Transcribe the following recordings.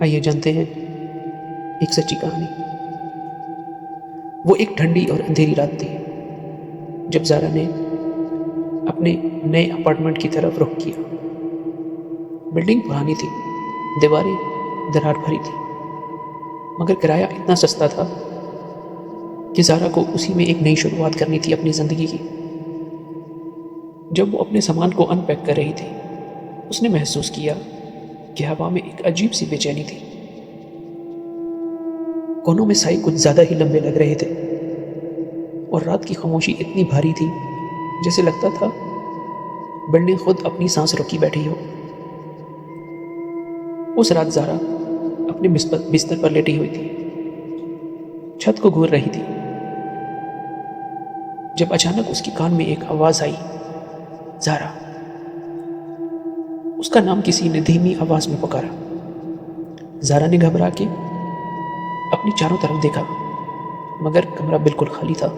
آئیے جانتے ہیں ایک سچی کہانی۔ وہ ایک ٹھنڈی اور اندھیری رات تھی جب زارا نے اپنے نئے اپارٹمنٹ کی طرف رخ کیا۔ بلڈنگ پرانی تھی، دیواریں دراڑ بھری تھی، مگر کرایہ اتنا سستا تھا کہ زارا کو اسی میں ایک نئی شروعات کرنی تھی اپنی زندگی کی۔ جب وہ اپنے سامان کو ان پیک کر رہی تھی، اس نے محسوس کیا کہ ہوا میں ایک عجیب سی بے چینی تھی۔ کونوں میں سائے کچھ زیادہ ہی لمبے لگ رہے تھے اور رات کی خاموشی اتنی بھاری تھی جیسے لگتا تھا بلڈنگ خود اپنی سانس روکی بیٹھی ہو۔ اس رات زارا اپنے بستر پر لیٹی ہوئی تھی، چھت کو گھور رہی تھی، جب اچانک اس کی کان میں ایک آواز آئی، زارا۔ اس کا نام کسی نے دھیمی آواز میں پکارا۔ زارا نے گھبرا کے اپنی چاروں طرف دیکھا، مگر کمرہ بالکل خالی تھا۔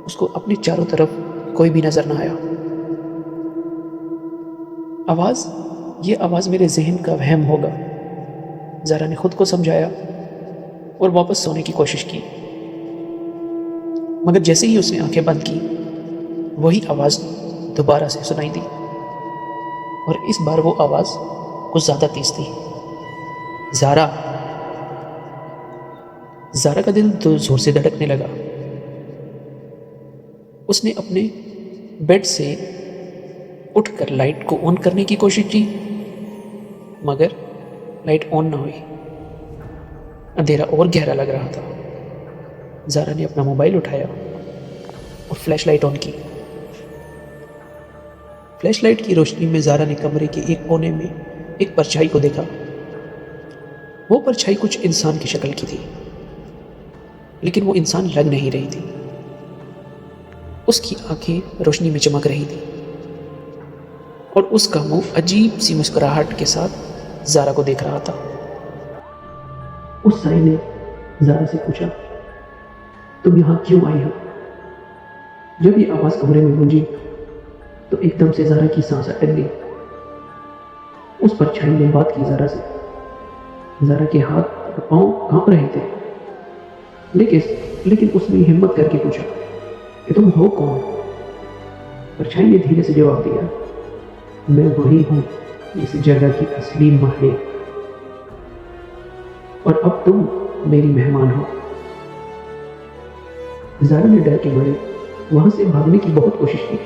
اس کو اپنی چاروں طرف کوئی بھی نظر نہ آیا۔ یہ آواز میرے ذہن کا وہم ہوگا، زارا نے خود کو سمجھایا اور واپس سونے کی کوشش کی۔ مگر جیسے ہی اس نے آنکھیں بند کی، وہی آواز دوبارہ سے سنائی دی، اور اس بار وہ آواز کچھ زیادہ تیز تھی۔ زارا! زارا کا دل تو زور سے دھڑکنے لگا۔ اس نے اپنے بیڈ سے اٹھ کر لائٹ کو آن کرنے کی کوشش کی، مگر لائٹ آن نہ ہوئی۔ اندھیرا اور گہرا لگ رہا تھا۔ زارا نے اپنا موبائل اٹھایا اور فلیش لائٹ آن کی۔ فلیش لائٹ کی روشنی میں زارا نے کمرے کے ایک کونے میں ایک پرچھائی کو دیکھا۔ وہ پرچھائی کچھ انسان کی شکل کی تھی، لیکن وہ انسان لگ نہیں رہی تھی۔ اس کی آنکھیں روشنی میں چمک رہی تھی اور اس کا منہ عجیب سی مسکراہٹ کے ساتھ زارا کو دیکھ رہا تھا۔ اس سائے نے زارا سے پوچھا، تم یہاں کیوں آئی ہو؟ جب یہ آواز کمرے میں گونجی تو ایک دم سے زارا کی سانس اٹک گئی۔ اس پرچھائی نے بات کی زارا سے۔ زارا کے ہاتھ اور پاؤں کانپ رہے تھے، لیکن اس نے ہمت کر کے پوچھا کہ تم ہو کون؟ پرچھائی نے دھیرے سے جواب دیا، میں وہی ہوں، اس جگہ کی اصلی مالک، اور اب تم میری مہمان ہو۔ زارا نے ڈر کے مارے وہاں سے بھاگنے کی بہت کوشش کی،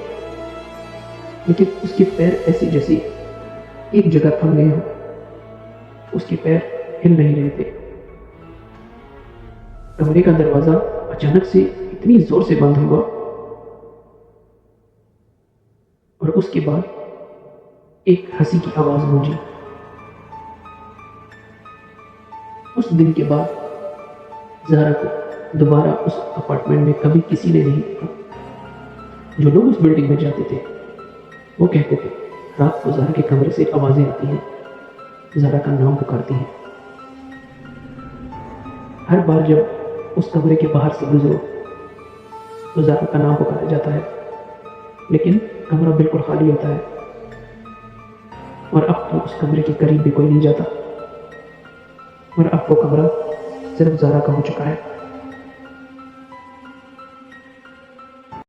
لیکن اس کے پیر ایسے جیسے ایک جگہ تھم گئے ہوں۔ اس کے پیر ہل نہیں رہے تھے۔ کمرے کا دروازہ اچانک سے اتنی زور سے بند ہوا، اور اس کے بعد ایک ہنسی کی آواز گونجی۔ اس دن کے بعد زارا کو دوبارہ اس اپارٹمنٹ میں کبھی کسی نے نہیں دیکھا۔ جو لوگ اس بلڈنگ میں جاتے تھے وہ کہتے تھے رات کو زارا کے کمرے سے آوازیں آتی ہیں، زارا کا نام پکارتی ہیں۔ ہر بار جب اس کمرے کے باہر سے گزرو تو زارا کا نام پکارا جاتا ہے، لیکن کمرہ بالکل خالی ہوتا ہے، اور اب تو اس کمرے کے قریب بھی کوئی نہیں جاتا، اور اب وہ کمرہ صرف زارا کا ہو چکا ہے۔